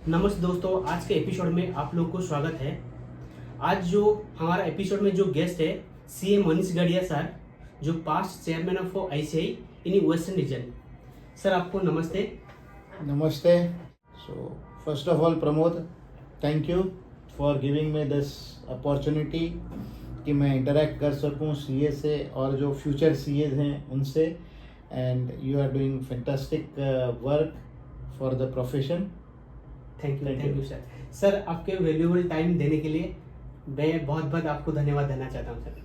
नमस्ते दोस्तों, आज के एपिसोड में आप लोग को स्वागत है। आज जो हमारा एपिसोड में जो गेस्ट है सीए मनीष गढ़िया सर, जो past chairman of ICI in western region. Sir आपको नमस्ते। नमस्ते. So first of all, Pramod, thank you for giving me this opportunity कि मैं इंटरेक्ट कर सकूं सीए से और जो फ्यूचर सीएज हैं उनसे. And you are doing fantastic work for the profession. Thank you sir. Sir आपके वैल्यूएबल टाइम देने के लिए मैं बहुत बहुत आपको धन्यवाद देना चाहता हूँ सर।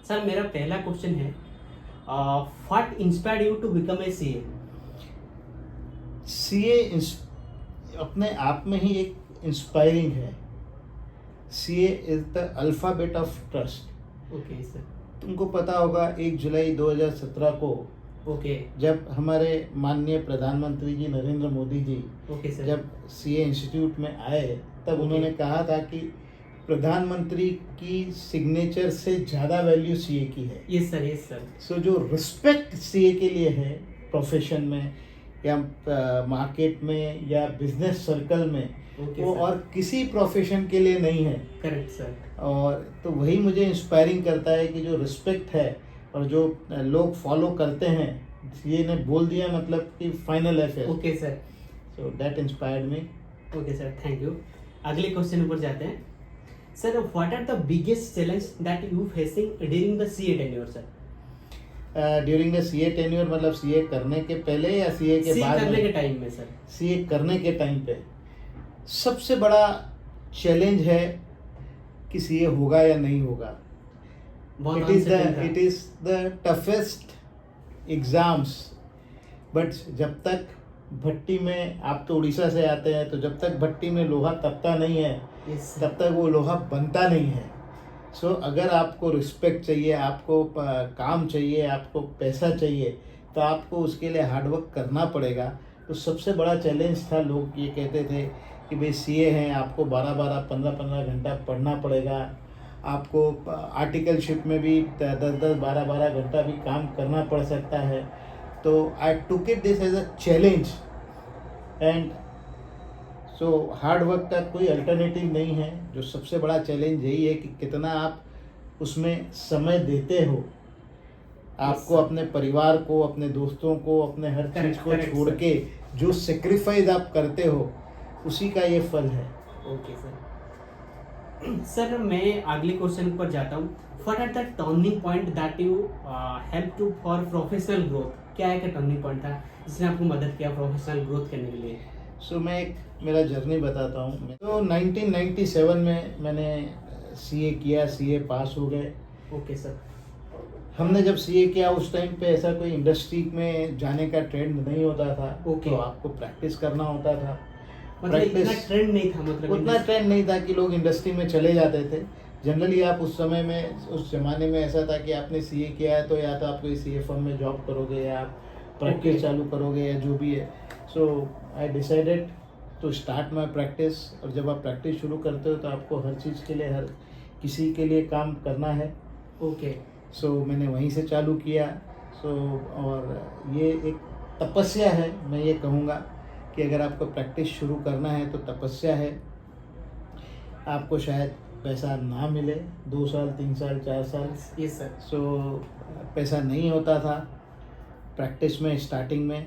सर मेरा पहला क्वेश्चन है, what inspired you to become a CA? CA अपने आप में ही एक इंस्पायरिंग है. CA is the alphabet of trust. Okay sir. तुमको पता होगा 1 जुलाई 2017 को ओके जब हमारे माननीय प्रधानमंत्री जी नरेंद्र मोदी जी ओके सर। जब सीए इंस्टीट्यूट में आए तब उन्होंने कहा था कि प्रधानमंत्री की सिग्नेचर से ज़्यादा वैल्यू सीए की है. Yes sir. सो जो रिस्पेक्ट सीए के लिए है प्रोफेशन में या मार्केट में या बिजनेस सर्कल में, वो सर। और किसी प्रोफेशन के लिए नहीं है. Correct sir. और तो वही मुझे इंस्पायरिंग करता है कि जो रिस्पेक्ट है और जो लोग फॉलो करते हैं, ये ने बोल दिया मतलब कि फाइनल है फिर. Okay sir. So that inspired me. Okay sir, thank you. अगले क्वेश्चन ऊपर जाते हैं। Sir what are the biggest challenge that you facing during the CA tenure sir? During the CA tenure मतलब सीए करने के पहले या सीए के बाद? करने के टाइम में सर। सीए करने के टाइम पे सबसे बड़ा चैलेंज है कि सीए होगा या नहीं होगा. It is the toughest exams. But जब तक भट्टी में, आप तो उड़ीसा से आते हैं, तो जब तक भट्टी में लोहा तपता नहीं है तब तक वो लोहा बनता नहीं है. सो अगर आपको रिस्पेक्ट चाहिए, आपको काम चाहिए, आपको पैसा चाहिए, तो आपको उसके लिए हार्डवर्क करना पड़ेगा. तो सबसे बड़ा चैलेंज था, लोग ये कहते थे कि भाई सीए हैं, आपको 12-12, 15-15 घंटा पढ़ना पड़ेगा, आपको आर्टिकलशिप में भी 10-10, 12-12 घंटा भी काम करना पड़ सकता है. तो I took it this as a challenge. And so hard work का कोई अल्टरनेटिव नहीं है. जो सबसे बड़ा चैलेंज यही है कि कितना आप उसमें समय देते हो. आपको अपने परिवार को, अपने दोस्तों को, अपने हर चीज़ को छोड़ के जो सेक्रीफाइस आप करते हो, उसी का ये फल है. Okay sir. सर मैं अगले क्वेश्चन पर जाता हूँ। What are the turning point that you help to for professional growth? क्या एक टर्निंग पॉइंट था जिसने आपको मदद किया प्रोफेशनल ग्रोथ करने के लिए? सो मैं एक मेरा जर्नी बताता हूँ. तो 1997 में मैंने सीए किया, सीए पास हो गए. Okay sir. हमने जब सीए किया उस टाइम पे ऐसा कोई इंडस्ट्री में जाने का ट्रेंड नहीं होता था. ओके. तो आपको प्रैक्टिस करना होता था. मतलब इतना ट्रेंड नहीं था, मतलब उतना ट्रेंड नहीं था कि लोग इंडस्ट्री में चले जाते थे. जनरली आप उस समय में, उस ज़माने में ऐसा था कि आपने सीए किया है तो या तो आप कोई सीए फर्म में जॉब करोगे या आप प्रैक्टिस चालू करोगे या जो भी है. So I decided to start my practice. और जब आप प्रैक्टिस शुरू करते हो तो आपको हर चीज़ के लिए, हर किसी के लिए काम करना है. ओके. सो मैंने वहीं से चालू किया. और ये एक तपस्या है. मैं ये कहूँगा कि अगर आपको प्रैक्टिस शुरू करना है तो तपस्या है. आपको शायद पैसा ना मिले 2 साल, 3 साल, 4 साल. Yes sir. सो पैसा नहीं होता था प्रैक्टिस में स्टार्टिंग में.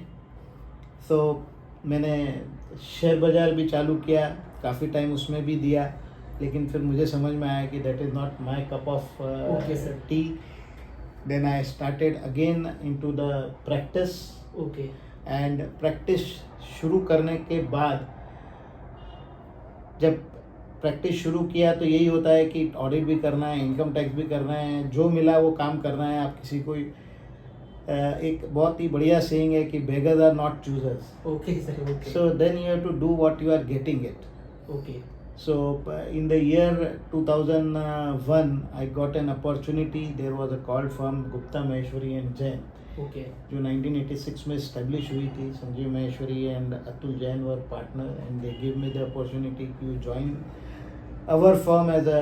तो मैंने शेयर बाज़ार भी चालू किया, काफ़ी टाइम उसमें भी दिया, लेकिन फिर मुझे समझ में आया कि that is not my cup of tea. Then I started again into the practice. Okay. And practice शुरू करने के बाद, जब प्रैक्टिस शुरू किया तो यही होता है कि ऑडिट भी करना है, इनकम टैक्स भी करना है, जो मिला वो काम करना है. आप किसी को एक बहुत ही बढ़िया सेइंग है कि beggars are not choosers. Okay sir. Okay. So then you have to do what you are getting it. Okay. So in the year 2001, I got an opportunity. There was a call from Gupta Maheshwari and Jain. Okay. जो 1986 में establish हुई थी. Sanjeev Maheshwari and Atul Jain were partner and they give me the opportunity to join our firm as a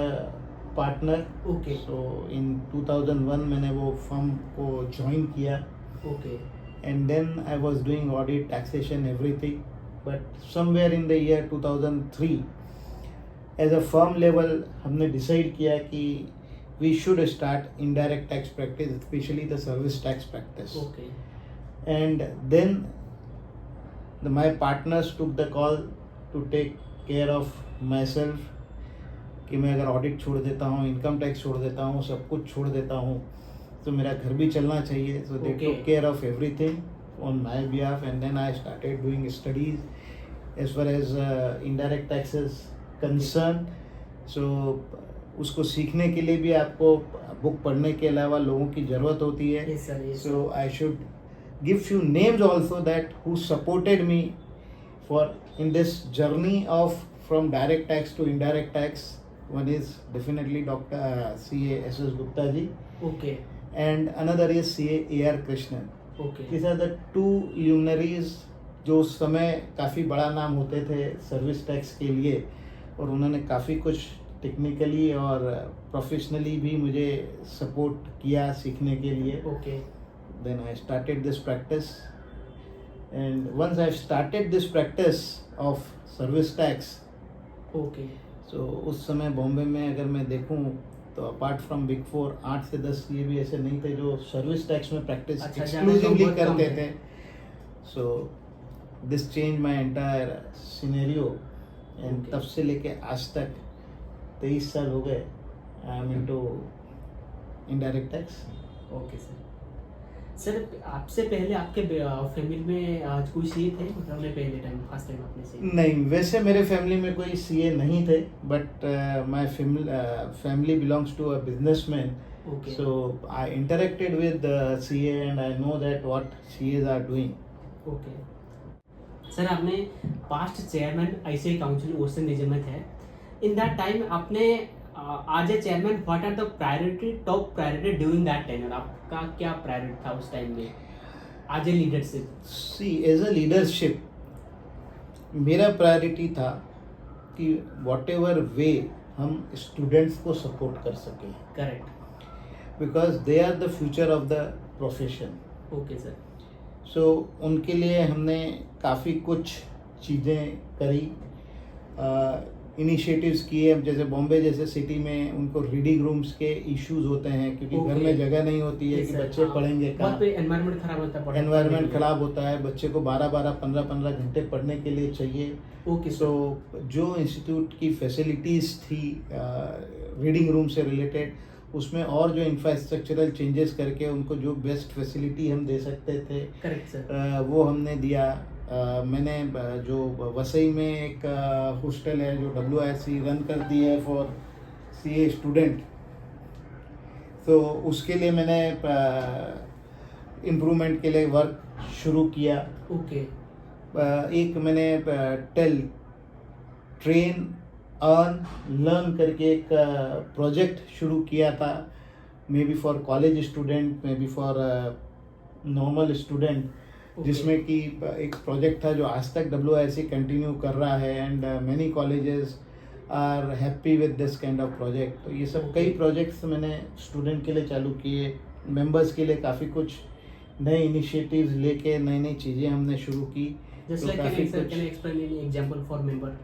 partner. Okay. So in 2001 मैंने वो firm को join किया. Okay. And then I was doing audit, taxation, everything. But somewhere in the year 2003 as a firm level हमने decide किया कि we should start indirect tax practice, specially the service tax practice. Okay. And then my partners took the call to take care of myself कि मैं अगर audit छोड़ देता हूँ, income tax छोड़ देता हूँ, सब कुछ छोड़ देता हूँ, तो मेरा घर भी चलना चाहिए. So they took care of everything on my behalf. And then I started doing studies as far as indirect taxes concern. So उसको सीखने के लिए भी आपको बुक पढ़ने के अलावा लोगों की ज़रूरत होती है. Yes, sir. Yes, So I should give few names also that who supported me for in this journey of from direct tax to indirect tax. One is definitely Dr. C.A. S.S. Gupta ji, Okay. and another is C.A. A.R. Krishnan. Okay. These are the two luminaries जो उस समय काफ़ी बड़ा नाम होते थे service tax के लिए, और उन्होंने काफ़ी कुछ टेक्निकली और प्रोफेशनली भी मुझे सपोर्ट किया सीखने के लिए. Okay. Then I started this practice, and once I started this practice of service tax, Okay. so उस समय बॉम्बे में अगर मैं देखूं तो अपार्ट फ्रॉम बिग 4 8 से 10 ये भी ऐसे नहीं थे जो सर्विस टैक्स में प्रैक्टिस अच्छा, एक्सक्लूसिवली बहुत कम करते है. थे. So this change my entire scenario, and Okay. तब से लेके आज तक 23 साल हो गए I am into indirect tax. Okay sir. Sir आपसे पहले आपके फैमिली में कोई सीए थे, मतलब मैं पहले टाइम फर्स्ट टाइम आपने सीए? नहीं, वैसे मेरे फैमिली में कोई सीए नहीं थे, but my family belongs to a businessman. Okay. So I interacted with the CA and I know that what CAs are doing. Okay. Sir आपने past chairman ICI council ocean region में थे. In that time आपने as a chairman what are the priority top priority during that tenure? आपका क्या priority था उस time में as a leadership? See, as a leadership, मेरा प्रायोरिटी था कि whatever way हम स्टूडेंट्स को सपोर्ट कर सकें, correct. Because they are the future of the profession. Okay sir. So उनके लिए हमने काफ़ी कुछ चीज़ें करी, इनिशिएटिव्स किए. अब जैसे बॉम्बे जैसे सिटी में उनको रीडिंग रूम्स के इश्यूज होते हैं क्योंकि घर Okay. में जगह नहीं होती है Yes, कि sir. बच्चे हाँ. पढ़ेंगे बहुत कहाँ. पे एनवायरनमेंट खराब होता है. एनवायरनमेंट खराब होता है, बच्चे को 12-12 15-15 घंटे पढ़ने के लिए चाहिए. ओके. सो जो इंस्टीट्यूट की फैसिलिटीज़ थी रीडिंग रूम से रिलेटेड, उसमें और जो इंफ्रास्ट्रक्चरल चेंजेस करके उनको जो बेस्ट फैसिलिटी हम दे सकते थे करेक्ट सर. वो हमने दिया. मैंने जो वसई में एक हॉस्टल है जो WIC रन करती है फॉर CA स्टूडेंट, तो उसके लिए मैंने इम्प्रूवमेंट के लिए वर्क शुरू किया. ओके. एक मैंने ट्रेन अर्न लर्न करके एक प्रोजेक्ट शुरू किया था, may be for college student, may be for normal student, जिसमें कि एक प्रोजेक्ट था जो आज तक WIC कंटिन्यू कर रहा है. And many colleges are happy with this kind of project. तो ये सब कई प्रोजेक्ट्स मैंने स्टूडेंट के लिए चालू किए, मेंबर्स के लिए काफ़ी कुछ नए इनिशिएटिव्स लेके नई नई चीज़ें हमने शुरू की. जस्ट तो लाइक काफी कैन कुछ- explain any example for member,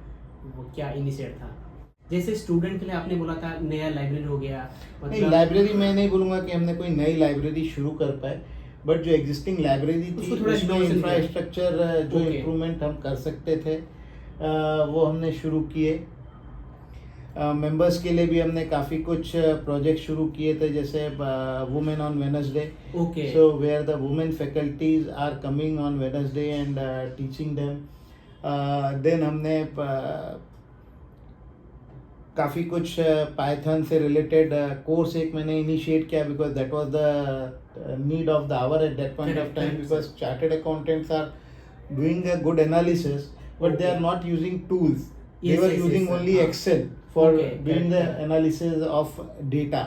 वो क्या इनिशिएट था? जैसे स्टूडेंट के लिए आपने बोला था नया लाइब्रेरी हो गया, नहीं, लाइब्रेरी मैं नहीं बोलूँगा कि हमने कोई नई लाइब्रेरी शुरू कर पाए, बट जो एग्जिस्टिंग लाइब्रेरी थी उसको थोड़ा उसमें innovation दिया। इंफ्रास्ट्रक्चर जो Okay. इम्प्रूवमेंट हम कर सकते थे वो हमने शुरू किए. मेंबर्स के लिए भी हमने काफ़ी कुछ प्रोजेक्ट शुरू किए थे, जैसे women on Wednesday. Okay. So where the women faculties are coming on Wednesday and teaching them. Then हमने काफ़ी कुछ पाइथन से रिलेटेड कोर्स एक मैंने इनिशिएट किया, because that was the need of the hour at that point of Correct, time, correct, because chartered accountants are doing a good analysis, but they are Okay. not using tools. They Yes, were yes, using yes, sir. only हाँ. Excel for Okay, doing correct, the correct. analysis of data.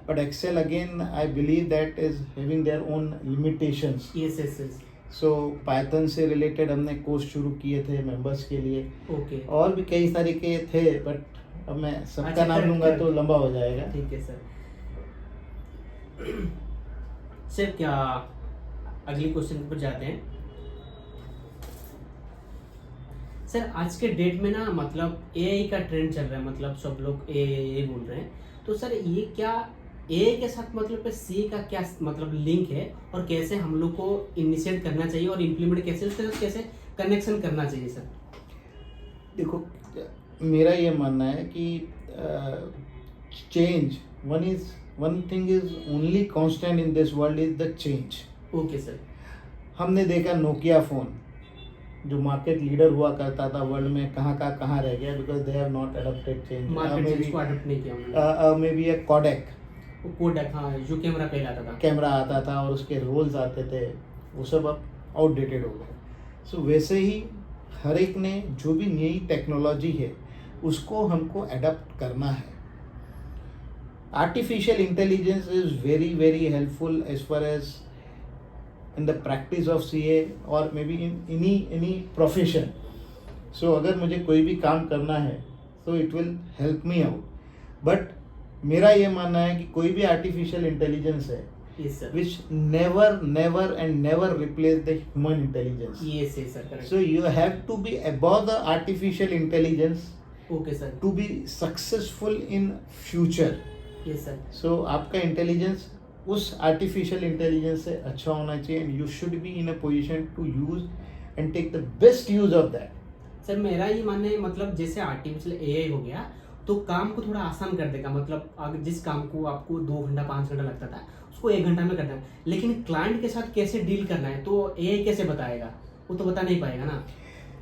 But Excel again, I believe that is having their own limitations. Yes yes yes. So Python से related हमने course शुरू किए थे members के लिए. Okay. और भी कई सारे के थे, बट अब मैं सबका अच्छा, नाम correct, लूंगा correct. तो लंबा हो जाएगा. ठीक है सर. सर क्या अगली क्वेश्चन पर जाते हैं. सर आज के डेट में ना मतलब एआई का ट्रेंड चल रहा है, मतलब सब लोग एआई बोल रहे हैं, तो सर ये क्या एआई के साथ मतलब सी का क्या मतलब लिंक है, और कैसे हम लोग को इनिशिएट करना चाहिए और इम्प्लीमेंट कैसे, उसके साथ कैसे कनेक्शन करना चाहिए सर? देखो, मेरा ये मानना है कि change one thing is only constant in this world is the change. Okay sir. हमने देखा नोकिया फोन जो मार्केट लीडर हुआ करता था वर्ल्ड में, कहाँ रह गया, because they have not adopted change. Market change को अडॉप्ट नहीं किया उन्होंने। Maybe a Kodak, Kodak, हाँ, जो कैमरा पहले आता था, कैमरा आता था और उसके रोल्स आते थे, वो सब अब आउटडेटेड हो गए। सो वैसे ही हर एक ने जो भी नई टेक्नोलॉजी है उसको हमको अडॉप्ट करना है। Artificial intelligence is very very helpful as far as in the practice of CA or maybe in any profession. So अगर मुझे कोई भी काम करना है so it will help me out. But मेरा ये मानना है कि कोई भी artificial intelligence है yes, sir. which never and never replace the human intelligence. Yes, sir, correct. So you have to be above the artificial intelligence. Okay, sir. To be successful in future. Yes, sir. So आपका intelligence उस artificial intelligence से अच्छा होना चाहिए, and you should be in a position to use and take the best use of that. Sir मेरा ये मानना है मतलब जैसे आर्टिफिशियल एआई हो गया तो काम को थोड़ा आसान कर देगा, मतलब अगर जिस काम को आपको 2 घंटा 5 घंटा लगता था उसको 1 घंटा में करना है, लेकिन क्लाइंट के साथ कैसे डील करना है तो एआई कैसे बताएगा? वो तो बता नहीं पाएगा ना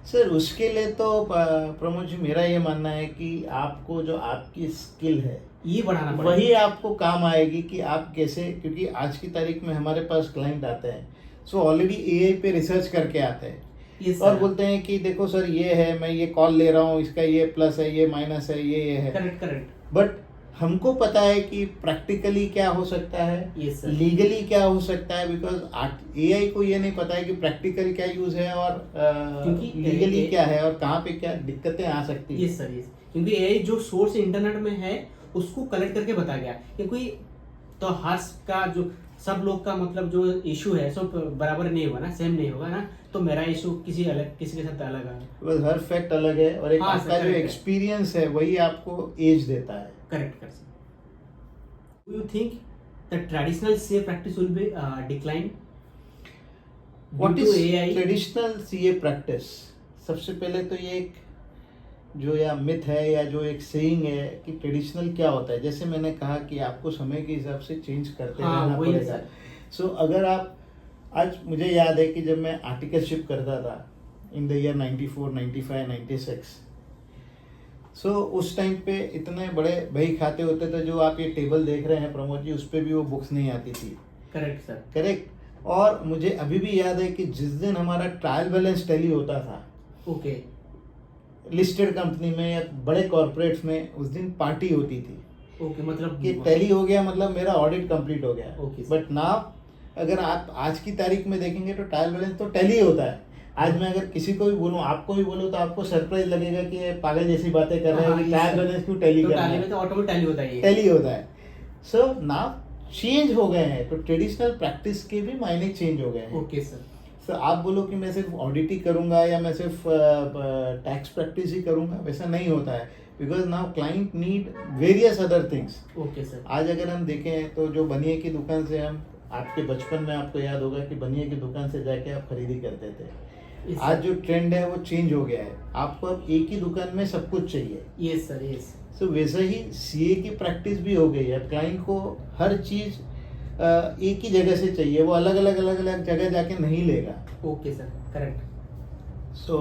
सर। उसके लिए तो प्रमोद जी मेरा ये मानना है कि आपको जो आपकी स्किल है ये बढ़ाना पड़ेगा, वही आपको काम आएगी कि आप कैसे, क्योंकि आज की तारीख में हमारे पास क्लाइंट आते हैं सो ऑलरेडी एआई पे रिसर्च करके आते हैं और बोलते हैं कि देखो सर ये है, मैं ये कॉल ले रहा हूँ, इसका ये प्लस है, ये माइनस है, ये है। करेक्ट। बट हमको पता है कि प्रैक्टिकली क्या हो सकता है, लीगली क्या हो सकता है, बिकॉज एआई को ये नहीं पता है कि प्रैक्टिकल क्या यूज है और लीगली क्या है और कहाँ पे क्या दिक्कतें आ सकती है। यस सर, क्योंकि एआई जो सोर्स इंटरनेट में है उसको कलेक्ट करके बता गया, क्योंकि तो हर्ष का जो सब लोग का मतलब जो इशू है सब बराबर नहीं होगा ना, सेम नहीं होगा ना, तो मेरा इशू किसी के साथ अलग है, बस हर फैक्ट अलग है और एक आपका जो एक्सपीरियंस है वही आपको एज देता है। Correct. Do you think the traditional CA practice will be decline? What is traditional CA practice? सबसे पहले तो ये एक जो या मिथ है या जो एक सेइंग है कि ट्रेडिशनल क्या होता है, जैसे मैंने कहा कि आपको समय के हिसाब से चेंज करते रहना पड़ेगा। सो अगर आप आज, मुझे याद है कि जब मैं आर्टिकलशिप करता था इन द ईयर 94, 95, 96, सो उस टाइम पे इतने बड़े बही खाते होते थे, जो आप ये टेबल देख रहे हैं प्रमोद जी, उस पर भी वो बुक्स नहीं आती थी। Correct sir, correct. और मुझे अभी भी याद है कि जिस दिन हमारा ट्रायल बैलेंस टैली होता था, ओके, लिस्टेड कंपनी में या बड़े कॉर्पोरेट्स में, उस दिन पार्टी होती थी। ओके, मतलब कि टैली हो गया, मतलब मेरा ऑडिट कंप्लीट हो गया। ओके, बट नाउ अगर आप आज की तारीख में देखेंगे तो ट्रायल बैलेंस तो टैली होता है। आज मैं अगर किसी को भी बोलूं, आपको भी बोलूं, तो आपको सरप्राइज लगेगा कि ये पागल जैसी बातें कर रहे हैं कि ट्रायल बैलेंस क्यों टैली कर रहे हैं। तो ऑटोमेटिक टैली होता है, टैली होता है। सो नाउ चेंज हो गए हैं, तो ट्रेडिशनल प्रैक्टिस के भी मायने चेंज हो गए हैं। Okay sir. सो आप बोलो कि मैं सिर्फ ऑडिट ही करूंगा या मैं सिर्फ टैक्स प्रैक्टिस ही करूंगा, वैसा नहीं होता है, because now client need various other things. Okay sir. आज अगर हम देखें तो जो बनिए की दुकान से, हम आपके बचपन में आपको याद होगा कि बनिए की दुकान से जाके आप खरीदी करते थे। आज जो ट्रेंड है वो चेंज हो गया है, आपको अब एक ही दुकान में सब कुछ चाहिए। Yes sir, yes. सो वैसे ही सीए की प्रैक्टिस भी हो गई है। क्लाइंट को हर चीज एक ही जगह से चाहिए, वो अलग अलग जगह जाके नहीं लेगा। Okay sir, correct. So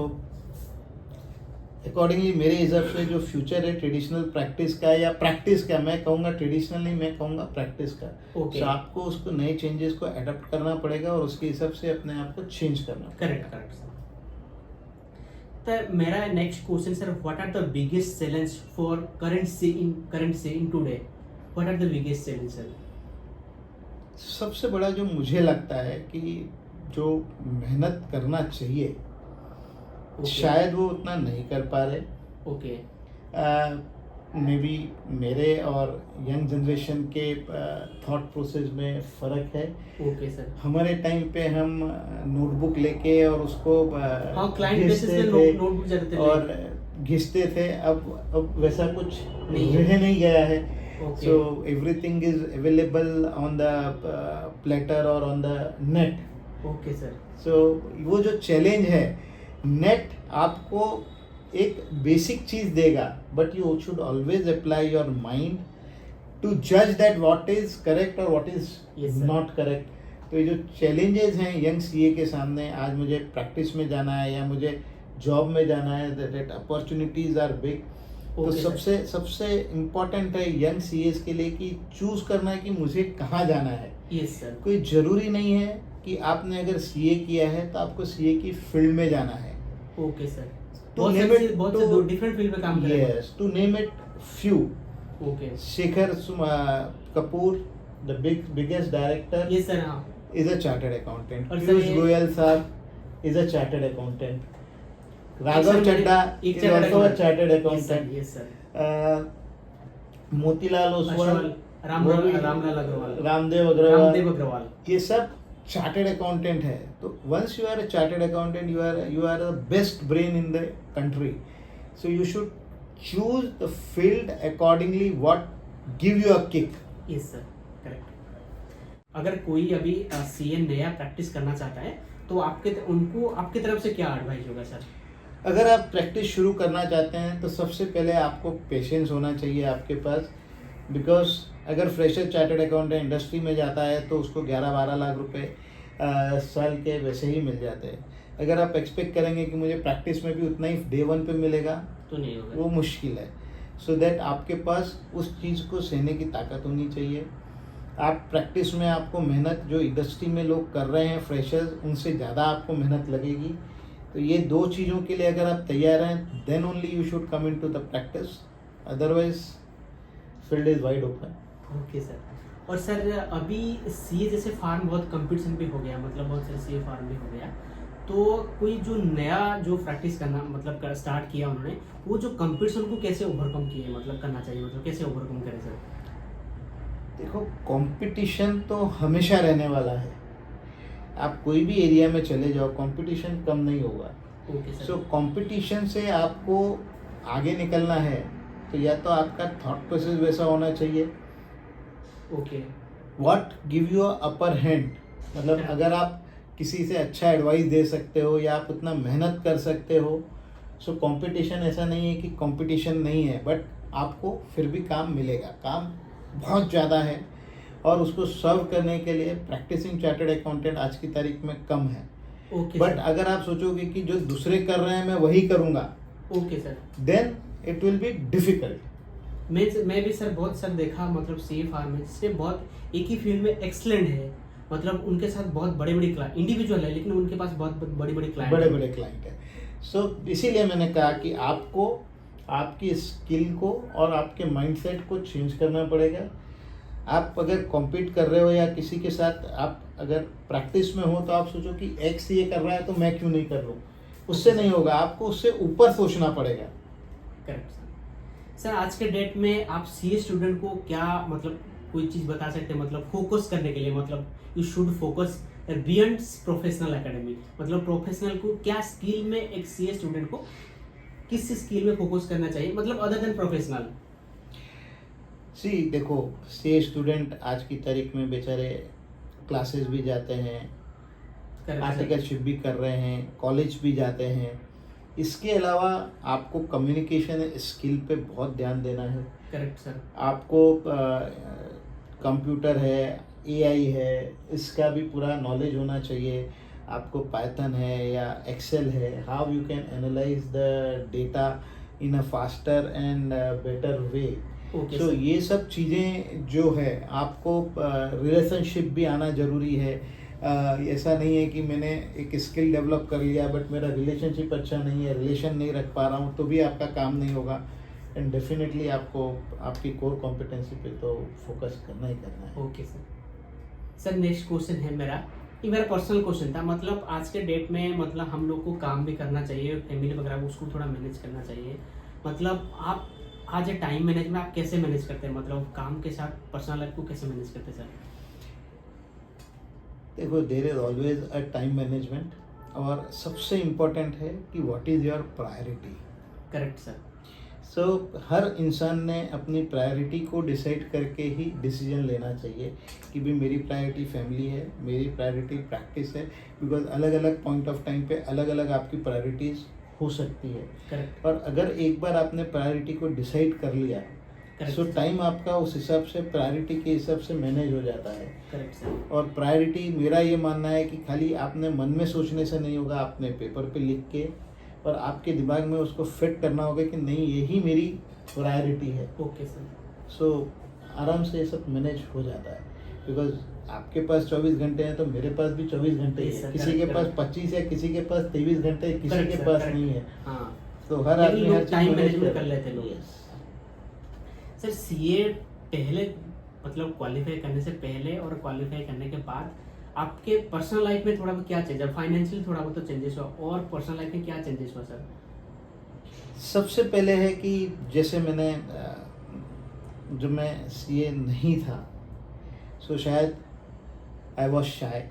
accordingly मेरे हिसाब से जो फ्यूचर है ट्रेडिशनल प्रैक्टिस का, या प्रैक्टिस का, मैं कहूँगा ट्रेडिशनल नहीं, मैं कहूँगा प्रैक्टिस का। ओके। So, आपको उसको नए चेंजेस को अडॉप्ट करना पड़ेगा और उसके हिसाब से अपने आप को चेंज करना। Correct sir. तो मेरा next question sir, what are the biggest challenge for current C in today? What are the biggest challenge sir? सबसे बड़ा जो मुझे लगता है कि जो मेहनत करना चाहिए, शायद वो उतना नहीं कर पा रहे। ओके। मे बी मेरे और यंग जनरेशन के थॉट प्रोसेस में फ़र्क है। Okay sir. हमारे टाइम पे हम नोटबुक लेके और उसको हाँ, क्लाइंट बेसिस घिसते पे थे नोटबुक जाते थे और घिसते थे। अब वैसा कुछ नहीं है। रह नहीं गया है। Okay. So everything is available on the platter और on the net. Okay sir. So वो जो चैलेंज है, नेट आपको एक बेसिक चीज़ देगा, but you should always apply your mind to जज दैट व्हाट इज करेक्ट और what is Yes, sir. Not correct. तो ये जो चैलेंजेस हैं यंग सीए के सामने, आज मुझे प्रैक्टिस में जाना है या मुझे जॉब में जाना है, दैट अपॉर्चुनिटीज आर बिग। तो Okay, sir. सबसे इम्पोर्टेंट है यंग सीएस के लिए कि चूज करना है कि मुझे कहाँ जाना है। Yes sir. कोई ज़रूरी नहीं है कि आपने अगर सीए किया है तो आपको सीए की फील्ड में जाना है। Okay sir. To बहुत name से it- बहुत to- से दो डिफरेंट फील्ड में काम करेंगे। Yes, to name it few. Okay. Shekhar Kapoor, the biggest director, yes sir. हाँ। is a chartered accountant. और sir, Piyush ये- Goyal साहब is a chartered accountant. एक Raghav sir Chadda एक is chartered also a accountant. chartered Yes, sir. accountant. Yes, sir. Motilal Oswal, अश्वल, वो भी रामलाल अग्रवाल, रामदेव अग्रवाल, रामदेव अग्रवाल। ये सब चार्टेड अकाउंटेंट है। तो once you are a chartered accountant, you are the best brain in the country. So you should choose the field accordingly what give you a kick. Yes sir, correct. अगर कोई अभी CA नया practice करना चाहता है तो आपके तरफ से क्या एडवाइस होगा सर? अगर आप प्रैक्टिस शुरू करना चाहते हैं तो सबसे पहले आपको पेशेंस होना चाहिए आपके पास। बिकॉज अगर फ्रेशर चार्टेड अकाउंटेंट इंडस्ट्री में जाता है तो उसको 11-12 लाख रुपए साल के वैसे ही मिल जाते हैं। अगर आप एक्सपेक्ट करेंगे कि मुझे प्रैक्टिस में भी उतना ही डे 1 पे मिलेगा तो नहीं होगा, वो मुश्किल है। सो दैट आपके पास उस चीज़ को सहने की ताकत होनी चाहिए। आप प्रैक्टिस में आपको मेहनत, जो इंडस्ट्री में लोग कर रहे हैं फ्रेशर्स, उनसे ज़्यादा आपको मेहनत लगेगी। तो ये दो चीज़ों के लिए अगर आप तैयार हैं, then only you should come into the practice, otherwise field is wide open. Okay sir. और सर अभी सीए जैसे फार्म बहुत कंपटीशन भी हो गया, मतलब बहुत सारे सीए फार्म भी हो गया, तो कोई जो नया जो प्रैक्टिस करना मतलब स्टार्ट किया उन्होंने, वो जो कंपटीशन को कैसे ओवरकम किए, मतलब करना चाहिए, मतलब कैसे ओवरकम करें सर? देखो, कंपटीशन तो हमेशा रहने वाला है। आप कोई भी एरिया में चले जाओ, कंपटीशन कम नहीं होगा। Okay sir. सो कंपटीशन से आपको आगे निकलना है तो या तो आपका थॉट प्रोसेस वैसा होना चाहिए, okay. What give you upper hand. मतलब अगर आप किसी से अच्छा एडवाइस दे सकते हो या आप उतना मेहनत कर सकते हो, सो कंपटीशन ऐसा नहीं है कि कंपटीशन नहीं है, बट आपको फिर भी काम मिलेगा। काम बहुत ज़्यादा है और उसको सर्व करने के लिए प्रैक्टिसिंग चार्टर्ड अकाउंटेंट आज की तारीख में कम है। Okay but sir. अगर आप सोचोगे कि जो दूसरे कर रहे हैं मैं वही करूँगा, okay sir. Then it will be difficult. मैं भी सर बहुत सर देखा, मतलब सीए फार्म में जिसने बहुत एक ही फील्ड में एक्सलेंट है, मतलब उनके साथ बहुत बड़े बड़े क्लाइंट, इंडिविजुअल है लेकिन उनके पास बहुत बड़े बड़े क्लाइंट बड़े क्लाइंट है। सो इसीलिए मैंने कहा कि आपको आपकी स्किल को और आपके माइंडसेट को चेंज करना पड़ेगा। आप अगर कॉम्पीट कर रहे हो या किसी के साथ आप अगर प्रैक्टिस में हो तो आप सोचो कि एक्स ये कर रहा है तो मैं क्यों नहीं कर रहा हूँ, उससे नहीं होगा। आपको उससे ऊपर सोचना पड़ेगा। Correct sir. आज के डेट में आप सीए स्टूडेंट को क्या मतलब कोई चीज़ बता सकते हैं, मतलब फोकस करने के लिए, मतलब you should focus beyond professional academy, मतलब प्रोफेशनल को क्या स्किल में एक सीए स्टूडेंट को किस स्किल में फोकस करना चाहिए, मतलब अदर देन प्रोफेशनल? देखो, सीए स्टूडेंट आज की तारीख में बेचारे क्लासेस भी जाते हैं, आर्टिकलशिप भी कर रहे हैं, कॉलेज भी जाते हैं। इसके अलावा आपको कम्युनिकेशन स्किल पे बहुत ध्यान देना है। Correct sir. आपको कंप्यूटर है, एआई है, इसका भी पूरा नॉलेज होना चाहिए। आपको पाइथन है या एक्सेल है, how you can analyse the data in a faster and better way. So ये सब चीज़ें जो है, आपको रिलेशनशिप भी आना ज़रूरी है। ऐसा नहीं है कि मैंने एक स्किल डेवलप कर लिया बट मेरा रिलेशनशिप अच्छा नहीं है, रिलेशन नहीं रख पा रहा हूँ, तो भी आपका काम नहीं होगा। एंड डेफिनेटली आपको आपकी कोर कॉम्पिटेंसी पे तो फोकस करना ही करना है। Okay sir. Sir next question है मेरा, ये मेरा पर्सनल क्वेश्चन था। मतलब आज के डेट में मतलब हम लोग को काम भी करना चाहिए, फैमिली वगैरह उसको थोड़ा मैनेज करना चाहिए। मतलब आज ये टाइम मैनेजमेंट आप कैसे मैनेज करते हैं, मतलब काम के साथ पर्सनल लाइफ को कैसे मैनेज करते हैं सर? देखो, there is always a time management, और सबसे इम्पोर्टेंट है कि what is your priority. Correct sir. So हर इंसान ने अपनी प्रायोरिटी को डिसाइड करके ही डिसीजन लेना चाहिए कि भाई मेरी प्रायोरिटी फैमिली है, मेरी प्रायोरिटी प्रैक्टिस है, बिकॉज अलग अलग पॉइंट ऑफ टाइम पे अलग अलग आपकी प्रायोरिटीज़ हो सकती है। करेक्ट। और अगर एक बार आपने प्रायोरिटी को डिसाइड कर लिया, सो टाइम आपका उस हिसाब से प्रायोरिटी के हिसाब से मैनेज हो जाता है। Correct sir. और प्रायोरिटी, मेरा ये मानना है कि खाली आपने मन में सोचने से नहीं होगा, आपने पेपर पे लिख के और आपके दिमाग में उसको फिट करना होगा कि नहीं, यही मेरी प्रायोरिटी है। Okay sir. सो आराम से ये सब मैनेज हो जाता है, बिकॉज आपके पास 24 घंटे हैं तो मेरे पास भी 24 घंटे Yes, हैं। sir, किसी के correct, पास correct. 25 है, किसी के पास 23 घंटे है, किसी Correct, के sir, पास correct. नहीं है। हाँ, तो हर लेकिन आदमी लोग हर चीज time मैनेज management कर लेते हैं लोग। Yes. सर सीए पहले, मतलब क्वालिफाई करने से पहले और क्वालिफाई करने के बाद आपके पर्सनल लाइफ में थोड़ा बहुत क्या चेंज है? फाइनेंशियल थोड़ा बहुत तो चेंजेस हुआ, और पर्सनल लाइफ में क्या चेंजेस हुआ सर? सबसे पहले है कि जैसे मैंने जब मैं सीए नहीं था, सो शायद I was shy,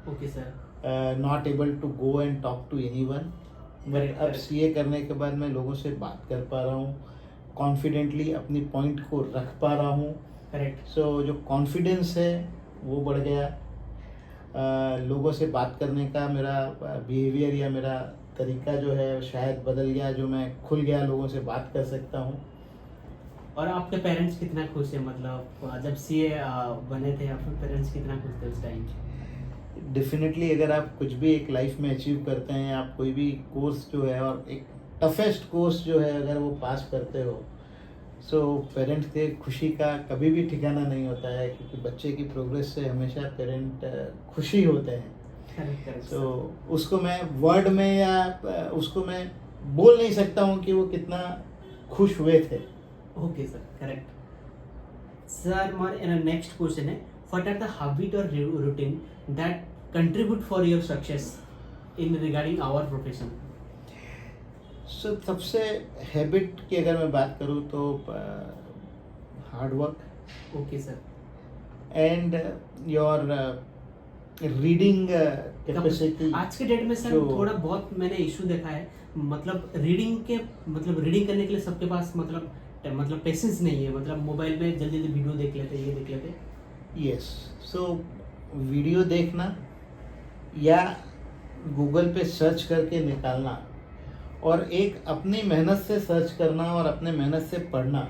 okay sir. Not able to go and talk to anyone. But Correct, अब correct. सीए करने के बाद मैं लोगों से बात कर पा रहा हूँ, कॉन्फिडेंटली अपनी पॉइंट को रख पा रहा हूँ। करेक्ट। सो जो कॉन्फिडेंस है वो बढ़ गया। लोगों से बात करने का मेरा बिहेवियर या मेरा तरीका जो है शायद बदल गया, जो मैं खुल गया, लोगों से बात कर सकता हूँ। और आपके पेरेंट्स कितना खुश है, मतलब जब सीए बने थे आपके पेरेंट्स कितना खुश थे उस टाइम? डेफिनेटली अगर आप कुछ भी एक लाइफ में अचीव करते हैं, आप कोई भी कोर्स जो है, और एक टफेस्ट कोर्स जो है, अगर वो पास करते हो, सो पेरेंट्स के खुशी का कभी भी ठिकाना नहीं होता है, क्योंकि बच्चे की प्रोग्रेस से हमेशा पेरेंट खुशी होते हैं। सो उसको मैं वर्ड में या उसको मैं बोल नहीं सकता हूँ कि वो कितना खुश हुए थे। Okay sir, correct. सर हमारे नेक्स्ट क्वेश्चन है, व्हाट आर द हैबिट और routine that contribute for your success in regarding our profession? So सबसे हैबिट की अगर मैं बात करूँ तो hard work. Okay sir. And your reading capacity. आज के डेट में सर थोड़ा बहुत मैंने इशू देखा है, मतलब रीडिंग करने के लिए सबके पास मतलब पेशेंस नहीं है, मतलब मोबाइल में जल्दी जल्दी वीडियो देख लेते, ये देख लेते। यस, सो वीडियो देखना या गूगल पे सर्च करके निकालना, और एक अपनी मेहनत से सर्च करना और अपने मेहनत से पढ़ना,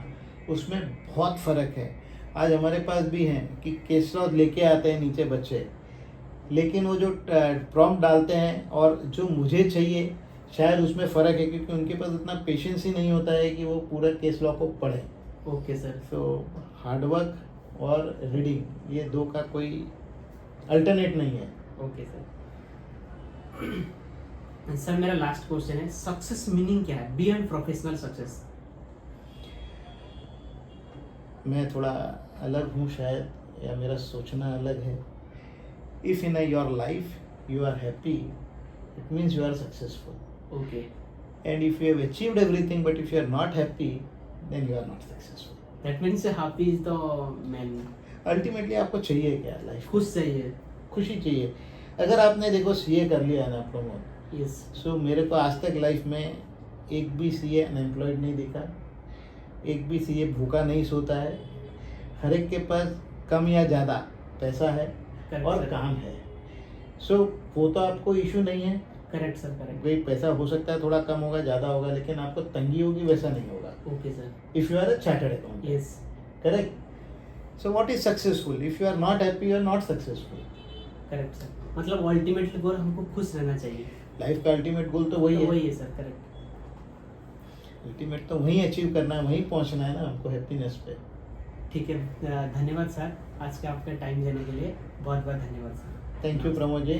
उसमें बहुत फ़र्क है। आज हमारे पास भी हैं कि केस लॉ लेके आते हैं नीचे बच्चे, लेकिन वो जो प्रॉम्प्ट डालते हैं और जो मुझे चाहिए, शायद उसमें फ़र्क है, क्योंकि उनके पास उतना पेशेंस ही नहीं होता है कि वो पूरा केस लॉ को पढ़ें। Okay sir. सो हार्डवर्क और रीडिंग, ये दो का कोई अल्टरनेट नहीं है। Okay sir. सर मेरा लास्ट क्वेश्चन है, सक्सेस मीनिंग क्या है बियॉन्ड प्रोफेशनल सक्सेस? मैं थोड़ा अलग हूँ शायद, या मेरा सोचना अलग है। If in your life you are happy, it means you are successful. Okay. And if you have achieved everything but if you are not happy, then you are not successful. That means happy is the man. Ultimately आपको चाहिए क्या life? खुश चाहिए। खुशी चाहिए। अगर आपने देखो सीए कर लिया है ना प्रमोद, यस। सो मेरे को आज तक लाइफ में एक भी सीए अनएम्प्लॉयड नहीं दिखा, एक भी सीए भूखा नहीं सोता है। हर एक के पास कम या ज़्यादा पैसा है और काम है। सो वो तो आपको इशू नहीं है। Correct sir, correct. भाई पैसा हो सकता है थोड़ा कम होगा, ज़्यादा होगा, लेकिन आपको तंगी होगी वैसा नहीं होगा। Okay sir. If you are a chartered accountant, yes. Correct. So what is successful? If you are not happy, you are not successful. Correct sir, मतलब अल्टीमेटली गोल हमको खुश रहना चाहिए। लाइफ का अल्टीमेट गोल तो वही है। वही है सर, करेक्ट। अल्टीमेट तो वहीं अचीव करना है, वहीं पहुंचना है ना हमको, हैप्पीनेस पे। ठीक है, धन्यवाद सर आज का आपका टाइम देने के लिए, बहुत बहुत धन्यवाद sir. Thank you Pramod ji.